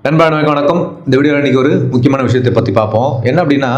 நண்பர்களுக்கு வணக்கம். இந்த வீடியோவில் இன்றைக்கி ஒரு முக்கியமான விஷயத்தை பற்றி பார்ப்போம். என்ன அப்படின்னா,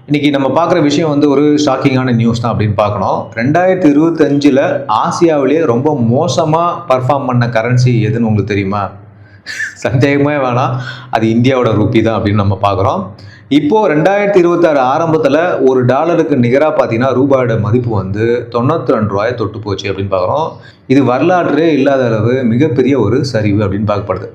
இன்றைக்கி நம்ம பார்க்குற விஷயம் வந்து ஒரு ஷாக்கிங்கான நியூஸ் தான் அப்படின்னு பார்க்கணும். 2025 ஆசியாவிலேயே ரொம்ப மோசமாக பர்ஃபார்ம் பண்ண கரன்சி எதுன்னு உங்களுக்கு தெரியுமா? சந்தேகமே வேணாம், அது இந்தியாவோட ரூபி தான் அப்படின்னு நம்ம பார்க்குறோம். இப்போது 2026 ஆரம்பத்தில் ஒரு டாலருக்கு நிகராக பார்த்தீங்கன்னா ரூபாயோட மதிப்பு வந்து 92 ரூபாயை தொட்டு போச்சு அப்படின்னு பார்க்குறோம். இது வரலாற்றே இல்லாத அளவு மிகப்பெரிய ஒரு சரிவு அப்படின்னு பார்க்கப்படுது.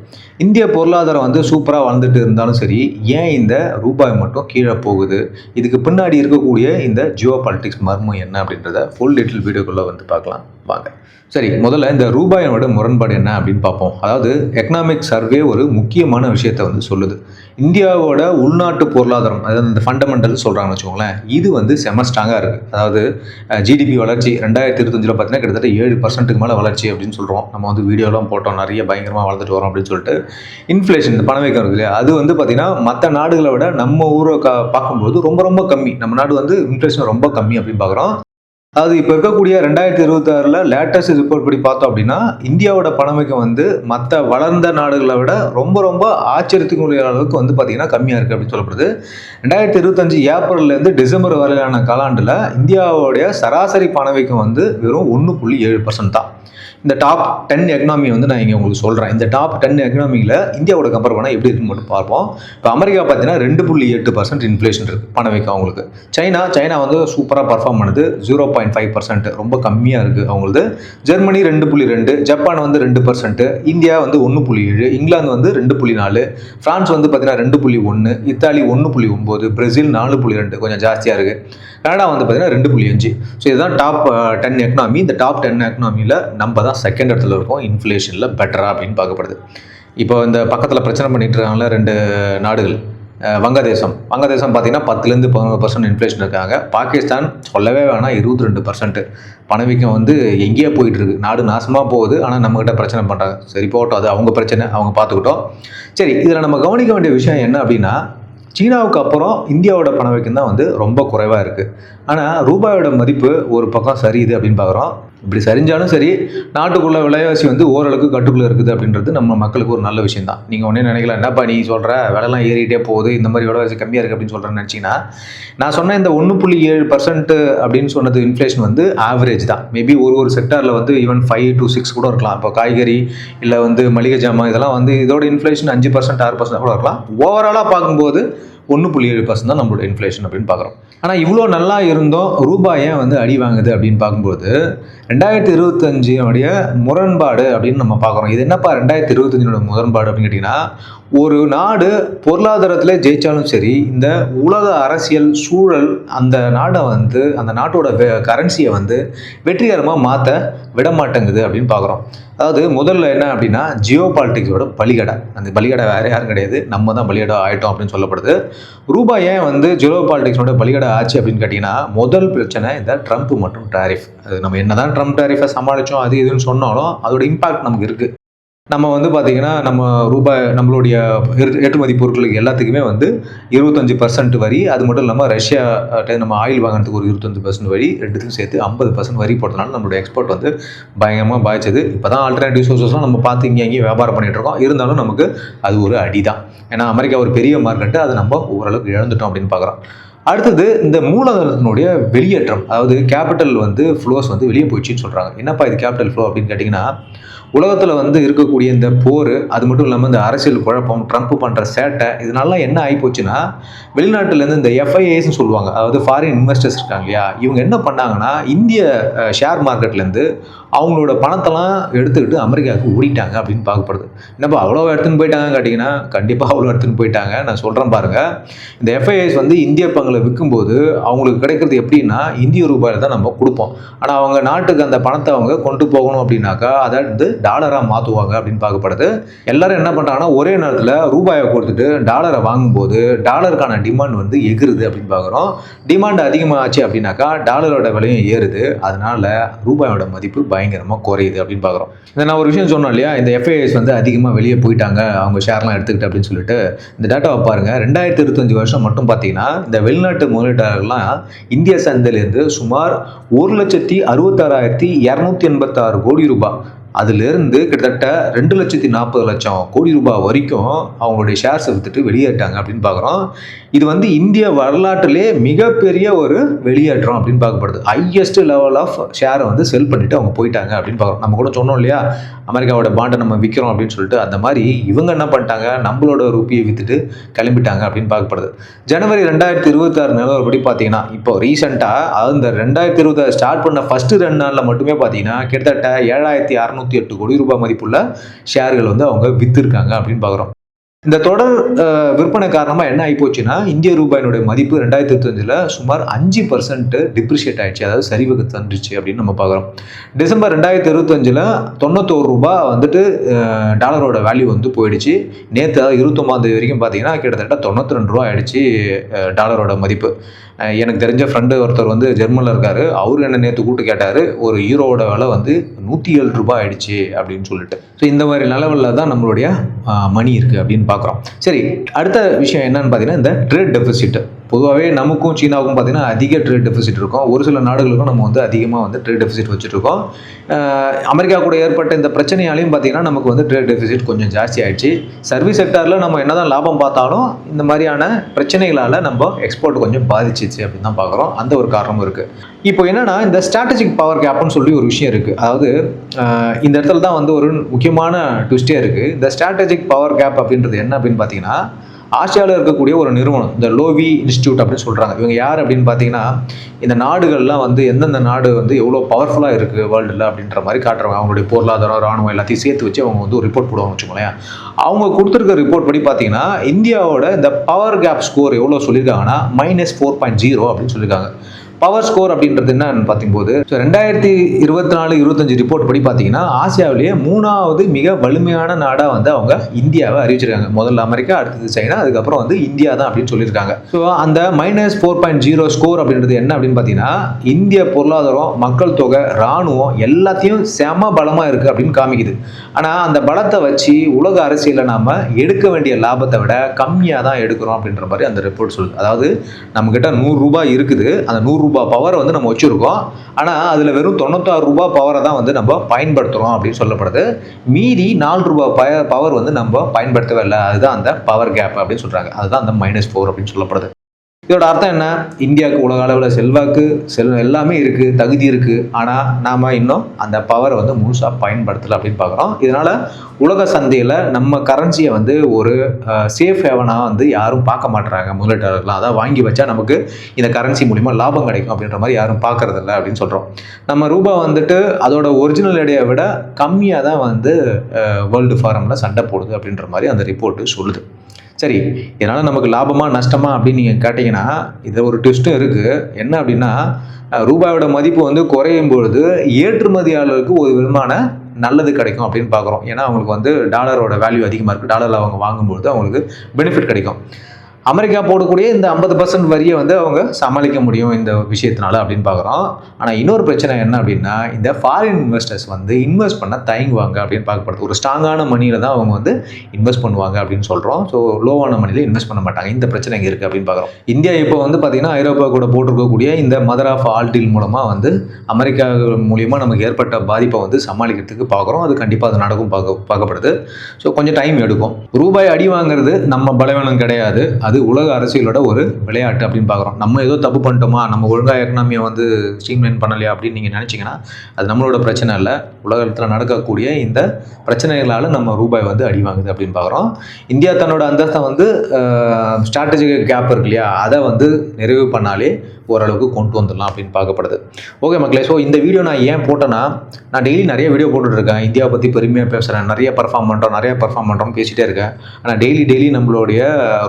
இந்திய பொருளாதாரம் வந்து சூப்பராக வளர்ந்துட்டு இருந்தாலும் சரி, ஏன் இந்த ரூபாய் மட்டும் கீழே போகுது? இதுக்கு பின்னாடி இருக்கக்கூடிய இந்த ஜியோ பாலிட்டிக்ஸ் மர்மம் என்ன அப்படின்றத ஃபுல் டீட்டெயில் வீடியோக்குள்ளே வந்து பார்க்கலாம் வாங்க. சரி, முதல்ல இந்த ரூபாயோட முரண்பாடு என்ன அப்படின்னு பார்ப்போம். அதாவது எக்கனாமிக் சர்வே ஒரு முக்கியமான விஷயத்தை வந்து சொல்லுது. இந்தியாவோட உள்நாட்டு பொருளாதாரம், அதாவது இந்த ஃபண்டமெண்டல் சொல்கிறாங்கன்னு வச்சுக்கோங்களேன், இது வந்து செம ஸ்ட்ராங்காக இருக்குது. அதாவது ஜிடிபி வளர்ச்சி 2025 பார்த்தீங்கன்னா கிட்டத்தட்ட 7% மேலே வளர்ச்சி அப்படின்னு சொல்கிறோம். நம்ம வந்து வீடியோலாம் போட்டோம், நிறைய பயங்கரமாக வளர்ந்துட்டு வரோம் அப்படின்னு சொல்லிட்டு. இன்ஃப்ளேஷன், இந்த பணவீக்கம் இருக்குது இல்லையா, அது வந்து பார்த்திங்கன்னா மற்ற நாடுகளை விட நம்ம ஊரை பார்க்கும்போது ரொம்ப ரொம்ப கம்மி. நம்ம நாடு வந்து இன்ஃப்ளேஷன் ரொம்ப கம்மி அப்படின்னு பார்க்குறோம். அதாவது இப்போ இருக்கக்கூடிய 2026 லேட்டஸ்ட் ரிப்போர்ட் படி பார்த்தோம் அப்படின்னா, இந்தியாவோட பணவீக்கம் வந்து மற்ற வளர்ந்த நாடுகளை விட ரொம்ப ரொம்ப ஆச்சரியத்துக்குரிய அளவுக்கு வந்து பார்த்திங்கன்னா கம்மியாக இருக்குது அப்படின்னு சொல்லப்படுது. 2025 ஏப்ரல்லேருந்து டிசம்பர் வரையிலான காலாண்டில் இந்தியாவுடைய சராசரி பணவீக்கம் வந்து வெறும் 1.7% தான். இந்த டாப் 10 எக்கனாமி வந்து நான் இங்கே உங்களுக்கு சொல்கிறேன். இந்த டாப் 10 எக்கனாமியில் இந்தியாவோட கம்பேர் பண்ணால் எப்படி இருக்குன்னு மட்டும் பார்ப்போம். இப்போ அமெரிக்கா பார்த்தீங்கன்னா 2.8% இன்ஃப்ளேஷன் இருக்குது பணவீக்கம் அவங்களுக்கு. சைனா வந்து சூப்பராக பர்ஃபார்ம் பண்ணுது, 0.5%, ரொம்ப கம்மியாக இருக்குது அவங்களுக்கு. ஜெர்மனி 2.2%, ஜப்பான் வந்து 2%, இந்தியா வந்து 1.7%, இங்கிலாந்து வந்து 2.4%, ஃப்ரான்ஸ் வந்து பார்த்தீங்கன்னா 2.1%, இத்தாலி 1.9%, பிரேசில் 4.2%, கொஞ்சம் ஜாஸ்தியாக இருக்குது. கனடா வந்து பார்த்தீங்கன்னா 2.5%. ஸோ இதுதான் டாப் 10 எக்கனாமி. இந்த டாப் 10 எக்கனாமியில் நம்ம தான் செகண்ட் இடத்துல இருக்கும் இன்ஃப்ளேஷனில் பெட்டரா அப்படின்னு பார்க்கப்படுது. இப்போ இந்த பக்கத்தில் பிரச்சனை பண்ணிட்டு இருக்காங்களா 2 நாடுகள். வங்கதேசம் பார்த்தீங்கன்னா 10லேருந்து 11% இன்ஃப்ளேஷன் இருக்காங்க. பாகிஸ்தான் சொல்லவே வேணாம், 22%. பணவீக்கம் வந்து எங்கேயே போயிட்டு இருக்கு. நாடு நாசமாக போகுது, ஆனால் நம்மகிட்ட பிரச்சனை பண்ணுறாங்க. சரி போகட்டும், அது அவங்க பிரச்சனை, அவங்க பார்த்துக்கிட்டோம். சரி, இதில் நம்ம கவனிக்க வேண்டிய விஷயம் என்ன அப்படின்னா, சீனாவுக்கு அப்புறம் இந்தியாவோட பணவீக்கம் தான் வந்து ரொம்ப குறைவாக இருக்குது. ஆனால் ரூபாயோட மதிப்பு ஒரு பக்கம் சரியுது அப்படின்னு பார்க்குறோம். இப்படி சரிஞ்சாலும் சரி, நாட்டுக்குள்ள விலைவாசி வந்து ஓரளவுக்கு கட்டுக்குள்ளே இருக்குது அப்படின்றது நம்ம மக்களுக்கு ஒரு நல்ல விஷயம் தான். நீங்கள் ஒன்றே நினைக்கலாம், என்னப்பா நீ சொல்கிற, விலைலாம் ஏறிட்டே போகுது, இந்த மாதிரி விலைவாசி கம்மியாக இருக்குது அப்படின்னு சொல்கிறேன்னு நினச்சிங்கன்னா, நான் சொன்ன இந்த 1.7% அப்படின்னு சொன்னது இன்ஃப்ளேஷன் வந்து ஆவரேஜ் தான். மேபி ஒரு செக்டாரில் வந்து ஈவன் 5 to 6 கூட இருக்கலாம். இப்போ காய்கறி இல்லை வந்து மளிகை ஜாமான் இதெல்லாம் வந்து இதோட இன்ஃப்ளேஷன் 5% 6% கூட இருக்கலாம். ஓவராலாக பார்க்கும்போது 1.7% தான் நம்மளோட இன்ஃப்ளேஷன் அப்படின்னு பார்க்குறோம். ஆனால் இவ்வளோ நல்லா இருந்தோம், ரூபாய் ஏன் வந்து அடி வாங்குது அப்படின்னு பார்க்கும்போது 2025 முரண்பாடு அப்படின்னு நம்ம பார்க்குறோம். இது என்னப்பா 2025 முரண்பாடு அப்படின்னு கேட்டிங்கன்னா, ஒரு நாடு பொருளாதாரத்தில் ஜெயித்தாலும் சரி, இந்த உலக அரசியல் சூழல் அந்த நாடை வந்து அந்த நாட்டோட கரன்சியை வந்து வெற்றிகரமாக மாற்ற விட மாட்டேங்குது அப்படின்னு பார்க்குறோம். அதாவது முதல்ல என்ன அப்படின்னா, ஜியோ பாலிட்டிக்ஸோட பலிகடை. அந்த பலிகடை வேறு யாரும் கிடையாது, நம்ம தான் பலிகடை ஆகிட்டோம் அப்படின்னு சொல்லப்படுது. ரூபாய் ஏன் வந்து ஜியோ பாலிட்டிக்ஸோட பலிகடை ஆச்சு அப்படின்னு கேட்டிங்கன்னா, முதல் பிரச்சனை இந்த ட்ரம்ப் மற்றும் டாரிஃப். அது நம்ம என்ன தான் ட்ரம்ப் டாரிஃபை சமாளித்தோம் அது இதுன்னு சொன்னாலும் அதோட இம்பாக்ட் நமக்கு இருக்குது. நம்ம வந்து பார்த்திங்கன்னா நம்மளுடைய ஏற்றுமதி பொருட்களுக்கு எல்லாத்துக்குமே வந்து 25% வரி, அது மட்டும் இல்லாமல் ரஷ்யா நம்ம ஆயில் வாங்கினதுக்கு ஒரு 25% வரி, ரெண்டுத்துக்கும் சேர்த்து 50% வரி போட்டதுனால நம்மளுடைய எக்ஸ்போர்ட் வந்து பயங்கரமாக பாதிச்சது. இப்போ தான் ஆல்டர்னேட்டிவ் சோர்ஸஸ்லாம் நம்ம பார்த்து இங்கேயும் வியாபாரம் பண்ணிகிட்டு இருக்கோம். இருந்தாலும் நமக்கு அது ஒரு அடி தான். ஏன்னா அமெரிக்கா ஒரு பெரிய மார்க்கெட்டு, அதை நம்ம ஓரளவுக்கு இழந்துட்டோம் அப்படின்னு பார்க்குறோம். அடுத்தது இந்த மூலதனத்தினுடைய வெளியேற்றம், அதாவது கேபிட்டல் வந்து ஃப்ளோஸ் வந்து வெளியே போயிடுச்சின்னு சொல்கிறாங்க. என்னப்பா இது கேபிட்டல் ஃப்ளோ அப்படின்னு கேட்டிங்கன்னா, உலகத்தில் வந்து இருக்கக்கூடிய இந்த போர், அது மட்டும் இல்லாமல் இந்த அரசியல் குழப்பம், ட்ரம்ப் பண்ணுற சேட்டை, இதனால என்ன ஆகிப்போச்சுன்னா, வெளிநாட்டிலேருந்து இந்த எஃப்ஐஏஸ்ன்னு சொல்லுவாங்க, அதாவது ஃபாரின் இன்வெஸ்டர்ஸ் இருக்காங்க இல்லையா, இவங்க என்ன பண்ணாங்கன்னா இந்திய ஷேர் மார்க்கெட்லேருந்து அவங்களோட பணத்தெல்லாம் எடுத்துக்கிட்டு அமெரிக்காவுக்கு ஓடிட்டாங்க அப்படின்னு பார்க்கப்படுது. என்னப்பா அவ்வளோ எடுத்துன்னு போயிட்டாங்கன்னு கேட்டிங்கன்னா, கண்டிப்பாக அவ்வளோ எடுத்துன்னு போயிட்டாங்க. நான் சொல்கிறேன் பாருங்கள். இந்த எஃப்ஐஏஸ் வந்து இந்திய பங்களை விற்கும்போது அவங்களுக்கு கிடைக்கிறது எப்படின்னா, இந்திய ரூபாயில் தான் நம்ம கொடுப்போம். ஆனால் அவங்க நாட்டுக்கு அந்த பணத்தை அவங்க கொண்டு போகணும் அப்படின்னாக்கா அதை வந்து டாலராக மாற்றுவாங்க அப்படின்னு பார்க்கப்படுது. எல்லாரும் என்ன பண்ணுறாங்கன்னா, ஒரே நேரத்தில் ரூபாயை கொடுத்துட்டு டாலரை வாங்கும்போது டாலருக்கான டிமாண்ட் வந்து எகிருது அப்படின்னு பார்க்குறோம். டிமாண்ட் அதிகமாகச்சு அப்படின்னாக்கா டாலரோட விலையும் ஏறுது. அதனால ரூபாயோட மதிப்பு பயங்கரமாக குறையுது அப்படின்னு பார்க்குறோம். இந்த நான் ஒரு விஷயம் சொன்னோம் இல்லையா, இந்த எஃப்ஐஎஸ் வந்து அதிகமாக வெளியே போயிட்டாங்க அவங்க ஷேர்லாம் எடுத்துக்கிட்டு அப்படின்னு சொல்லிட்டு. இந்த டேட்டாவை பாருங்கள், 2025 மட்டும் பார்த்தீங்கன்னா இந்த வெளிநாட்டு முதலீட்டாளர்கள்லாம் இந்திய சந்தையிலேருந்து சுமார் 1,66,286 கோடி ரூபாய் அதிலிருந்து கிட்டத்தட்ட 2,40,00,000 கோடி ரூபாய் வரைக்கும் அவங்களுடைய ஷேர்ஸை வித்துட்டு வெளியேறிட்டாங்க அப்படின்னு பார்க்குறோம். இது வந்து இந்திய வரலாற்றிலே மிகப்பெரிய ஒரு வெளியேற்றம் அப்படின்னு பார்க்கப்படுது. ஹையஸ்ட் லெவல் ஆஃப் ஷேரை வந்து செல் பண்ணிட்டு அவங்க போயிட்டாங்க அப்படின்னு பார்க்குறோம். நம்ம கூட சொன்னோம் இல்லையா, அமெரிக்காவோட பாண்டை நம்ம விற்கிறோம் அப்படின்னு சொல்லிட்டு, அந்த மாதிரி இவங்க என்ன பண்ணிட்டாங்க, நம்மளோட ரூபியை வித்துட்டு கிளம்பிட்டாங்க அப்படின்னு பார்க்கப்படுது. ஜனவரி 2026 நிலவரப்படி பார்த்தீங்கன்னா, இப்போ ரீசெண்டாக அந்த 2026 ஸ்டார்ட் பண்ண ஃபர்ஸ்ட் 2 நாளில் மட்டுமே பார்த்தீங்கன்னா கிட்டத்தட்ட 7,608 கோடி ரூபாய் மதிப்புள்ள ஷேர்கள் வந்து அவங்க வித்துருக்காங்க அப்படின்னு பார்க்குறோம். இந்த தொடர் விற்பனை காரணமாக என்ன ஆகிப்போச்சுன்னா, இந்திய ரூபாயினுடைய மதிப்பு 2025 சுமார் 5% டிப்ரிஷியேட் ஆயிடுச்சு, அதாவது சரிவுக்கு தந்துச்சு அப்படின்னு நம்ம பார்க்குறோம். டிசம்பர் 2025 ரூபாய் வந்துட்டு டாலரோட வேல்யூ வந்து போயிடுச்சு. நேற்று 29 வரைக்கும் பார்த்தீங்கன்னா கிட்டத்தட்ட 92 ரூபா ஆயிடுச்சு டாலரோட மதிப்பு. எனக்கு தெரிஞ்ச ஃப்ரெண்டு ஒருத்தர் வந்து ஜெர்மனில் இருக்கார். அவர் என்ன நேற்று கூப்பிட்டு கேட்டார், ஒரு ஹீரோவோட விலை வந்து 107 ரூபாய் ஆயிடுச்சு அப்படின்னு சொல்லிட்டு. ஸோ இந்த மாதிரி லெவலில் தான் நம்மளுடைய மணி இருக்குது அப்படின்னு பார்க்குறோம். சரி, அடுத்த விஷயம் என்னன்னு பார்த்தீங்கன்னா, இந்த ட்ரேட் டெபிசிட். பொதுவாகவே நமக்கும் சீனாவுக்கும் பார்த்தீங்கன்னா அதிக ட்ரேட் டெபிசிட் இருக்கும். ஒரு சில நாடுகளுக்கும் நம்ம வந்து அதிகமாக வந்து ட்ரேட் டெபிசிட் வச்சுருக்கோம். அமெரிக்கா கூட ஏற்பட்ட இந்த பிரச்சனையாலையும் பார்த்தீங்கன்னா நமக்கு வந்து ட்ரேட் டெபிசிட் கொஞ்சம் ஜாஸ்தி ஆயிடுச்சு. சர்வீஸ் செக்டாரில் நம்ம என்ன தான் லாபம் பார்த்தாலும் இந்த மாதிரியான பிரச்சனைகளால் நம்ம எக்ஸ்போர்ட் கொஞ்சம் பாதிச்சிச்சு அப்படின்னு தான் பார்க்குறோம். அந்த ஒரு காரணமும் இருக்குது. இப்போ என்னன்னா, இந்த ஸ்ட்ராட்டஜிக் பவர் கேப்னு சொல்லி ஒரு விஷயம் இருக்குது. அதாவது இந்த இடத்துல தான் வந்து ஒரு முக்கியமான ட்விஸ்டே இருக்குது. இந்த ஸ்ட்ராட்டஜிக் பவர் கேப் அப்படின்றது என்ன அப்படின்னு பார்த்தீங்கன்னா, ஆசியாவில் இருக்கக்கூடிய ஒரு நிறுவனம், இந்த லோவி இன்ஸ்டியூட் அப்படின்னு சொல்கிறாங்க. இவங்க யார் அப்படின்னு பார்த்தீங்கன்னா, இந்த நாடுகள்லாம் வந்து எந்தெந்த நாடு வந்து எவ்வளோ பவர்ஃபுல்லாக இருக்குது வேர்ல்டில் அப்படின்ற மாதிரி காட்டுறாங்க. அவங்களுடைய பொருளாதாரம், ராணுவம் எல்லாத்தையும் சேர்த்து வச்சு அவங்க வந்து ஒரு ரிப்போர்ட் போடுவாங்க வச்சுக்கோங்களேன். அவங்க கொடுத்துருக்க ரிப்போர்ட் படி பார்த்தீங்கன்னா, இந்தியாவோட இந்த பவர் கேப் ஸ்கோர் எவ்வளோ சொல்லியிருக்காங்கன்னா -4.0 அப்படின்னு சொல்லியிருக்காங்க. பவர் ஸ்கோர் அப்படின்றது என்னன்னு பார்க்கும்போது, 2024-25 ரிப்போர்ட் படி பார்த்தீங்கன்னா ஆசியாவிலேயே 3வது மிக வலிமையான நாடாக வந்து அவங்க இந்தியாவை அறிவிச்சிருக்காங்க. முதல்ல அமெரிக்கா, அடுத்தது சைனா, அதுக்கப்புறம் வந்து இந்தியா தான் அப்படின்னு சொல்லியிருக்காங்க. ஸோ அந்த -4.0 ஸ்கோர் அப்படின்றது என்ன அப்படின்னு பார்த்தீங்கன்னா, இந்திய பொருளாதாரம், மக்கள் தொகை, ராணுவம் எல்லாத்தையும் செம பலமாக இருக்குது அப்படின்னு காமிக்குது. ஆனால் அந்த பலத்தை வச்சு உலக அரசியலில் நாம் எடுக்க வேண்டிய லாபத்தை விட கம்மியாக தான் எடுக்கிறோம் அப்படின்ற மாதிரி அந்த ரிப்போர்ட் சொல்லுது. அதாவது நம்மக்கிட்ட 100 ரூபாய் இருக்குது, அந்த 100 ரூபாய் பவரை வந்து நம்ம வச்சுருக்கோம். ஆனால் அதில் வெறும் 96 ரூபாய் பவரை தான் வந்து நம்ம பயன்படுத்துகிறோம் அப்படின்னு சொல்லப்படுது. மீதி 4 ரூபாய் பவர் வந்து நம்ம பயன்படுத்தவே இல்லை. அதுதான் அந்த பவர் கேப் அப்படின்னு சொல்கிறாங்க. அதுதான் அந்த -4 அப்படின்னு சொல்லப்படுது. இதோட அர்த்தம் என்ன? இந்தியாவுக்கு உலக அளவில் செல்வாக்கு எல்லாமே இருக்குது, தகுதி இருக்குது. ஆனால் நாம் இன்னும் அந்த பவரை வந்து முழுசாக பயன்படுத்தலை அப்படின்னு பார்க்குறோம். இதனால் உலக சந்தையில் நம்ம கரன்சியை வந்து ஒரு சேஃப் ஹேவனாக வந்து யாரும் பார்க்க மாட்டுறாங்க முதலீட்டாளர்கள்லாம். அதான் வாங்கி வச்சா நமக்கு இந்த கரன்சி மூலிமா லாபம் கிடைக்கும் அப்படின்ற மாதிரி யாரும் பார்க்கறதில்ல அப்படின்னு சொல்கிறோம். நம்ம ரூபா வந்துட்டு அதோட ஒரிஜினல் எடையை விட கம்மியாக தான் வந்து வேர்ல்டு ஃபாரமில் சண்டை போடுது அப்படின்ற மாதிரி அந்த ரிப்போர்ட்டு சொல்லுது. சரி, இதனால் நமக்கு லாபமா நஷ்டமா அப்படின்னு நீங்கள் கேட்டிங்கன்னா, இது ஒரு ட்விஸ்ட்டும் இருக்குது. என்ன அப்படின்னா, ரூபாயோட மதிப்பு வந்து குறையும் பொழுது ஏற்றுமதியாளருக்கு ஒரு விதமான நல்லது கிடைக்கும் அப்படின்னு பார்க்குறோம். ஏன்னா அவங்களுக்கு வந்து டாலரோட வேல்யூ அதிகமாக இருக்குது. டாலரில் அவங்க வாங்கும்பொழுது அவங்களுக்கு பெனிஃபிட் கிடைக்கும். அமெரிக்கா போடக்கூடிய இந்த 50% வரியை வந்து அவங்க சமாளிக்க முடியும் இந்த விஷயத்தினால அப்படின்னு பார்க்குறோம். ஆனால் இன்னொரு பிரச்சனை என்ன அப்படின்னா, இந்த ஃபாரின் இன்வெஸ்டர்ஸ் வந்து இன்வெஸ்ட் பண்ண தயங்குவாங்க அப்படின்னு பார்க்கப்படுது. ஒரு ஸ்ட்ராங்கான மணியில் தான் அவங்க வந்து இன்வெஸ்ட் பண்ணுவாங்க அப்படின்னு சொல்கிறோம். ஸோ லோவான மணியில் இன்வெஸ்ட் பண்ண மாட்டாங்க. இந்த பிரச்சனை இங்கே இருக்குது அப்படின்னு பார்க்குறோம். இந்தியா இப்போ வந்து பார்த்திங்கன்னா ஐரோப்பா கூட போட்டிருக்கக்கூடிய இந்த மதர் ஆஃப் ஆல் டீல் மூலமாக வந்து அமெரிக்கா மூலியமாக நமக்கு ஏற்பட்ட பாதிப்பை வந்து சமாளிக்கிறதுக்கு பார்க்குறோம். அது கண்டிப்பாக அது நடக்கும் பார்க்கப்படுது. ஸோ கொஞ்சம் டைம் எடுக்கும். ரூபாய் அடி வாங்குறது நம்ம பலவீனம் கிடையாது. அது உலக அரசியலோட ஒரு விளையாட்டு அப்படின்னு பார்க்குறோம். நம்ம ஏதோ தப்பு பண்ணிட்டோமா, நம்ம ஒழுங்காக எக்கனாமியை வந்து ஸ்ட்ரீம்லைன் பண்ணலையா அப்படின்னு நீங்கள் நினச்சிங்கன்னா அது நம்மளோட பிரச்சனை இல்லை. உலகத்தில் நடக்கக்கூடிய இந்த பிரச்சனைகளால் நம்ம ரூபாய் வந்து அடி வாங்குது அப்படின்னு பார்க்குறோம். இந்தியா தன்னோட அந்தஸ்தை வந்து ஸ்ட்ராட்டஜிக் கேப் இருக்கு இல்லையா, அதை வந்து நிறைவு பண்ணாலே ஓரளவுக்கு கொண்டு வந்துடலாம் அப்படின்னு பார்க்கப்படுது. ஓகே மக்களே, ஸோ இந்த வீடியோ நான் ஏன் போட்டேன்னா, நான் டெய்லி நிறைய வீடியோ போட்டுட்ருக்கேன். இந்தியாவை பற்றி பெருமையாக பேசுகிறேன், நிறைய பர்ஃபார்ம் பண்ணுறோம்னு பேசிகிட்டே இருக்கேன். ஆனால் டெய்லி நம்மளுடைய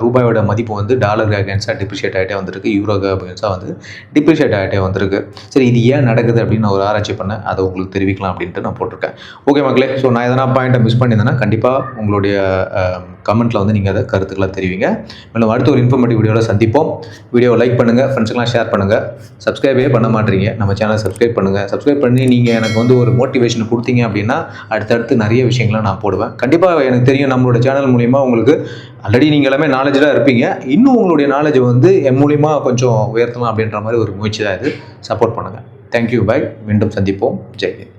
ரூபாயோட மதிப்பு வந்து டாலருக்கு அகேன்ஸ்டாக டிப்ரிஷியேட் ஆகிட்டே வந்திருக்கு, யூரோக்கு அகேன்ஸ்டாக வந்து டிப்ரிஷியேட் ஆகிட்டே வந்திருக்கு. சரி, இது ஏன் நடக்குது அப்படின்னு நான் ஒரு ஆராய்ச்சி பண்ணேன், அதை உங்களுக்கு தெரிவிக்கலாம் அப்படின்ட்டு நான் போட்டிருக்கேன். ஓகே மக்களே, ஸோ நான் எதனா பாயிண்ட்டை மிஸ் பண்ணியிருந்தேன்னா கண்டிப்பாக உங்களுடைய கமெண்ட்டில் வந்து நீங்கள் அதை கருத்துக்களை தெரிவிங்க. மேலும் அடுத்த ஒரு இன்ஃபர்மேட்டிவ் வீடியோவில் சந்திப்போம். வீடியோவை லைக் பண்ணுங்கள், ஃப்ரெண்ட்ஸுக்கெலாம் ஷேர் பண்ணுங்கள். சப்ஸ்கிரைபே பண்ண மாட்டீங்க, நம்ம சேனலை சப்ஸ்கிரைப் பண்ணுங்கள். சப்ஸ்கிரைப் பண்ணி நீங்கள் எனக்கு வந்து ஒரு மோட்டிவேஷன் கொடுத்தீங்க அப்படின்னா அடுத்தடுத்து நிறைய விஷயங்களை நான் போடுவேன். கண்டிப்பாக எனக்கு தெரியும் நம்மளோட சேனல் மூலிமா உங்களுக்கு ஆல்ரெடி நீங்கள் எல்லாமே நாலேஜாக இருப்பீங்க. இன்னும் உங்களுடைய நாலேஜை வந்து என் மூலிமா கொஞ்சம் உயர்த்தலாம் அப்படின்ற மாதிரி ஒரு முயற்சி தான் இது. சப்போர்ட் பண்ணுங்கள். Thank you, bye. மீண்டும் சந்திப்போம். ஜெய் ஹிந்த்.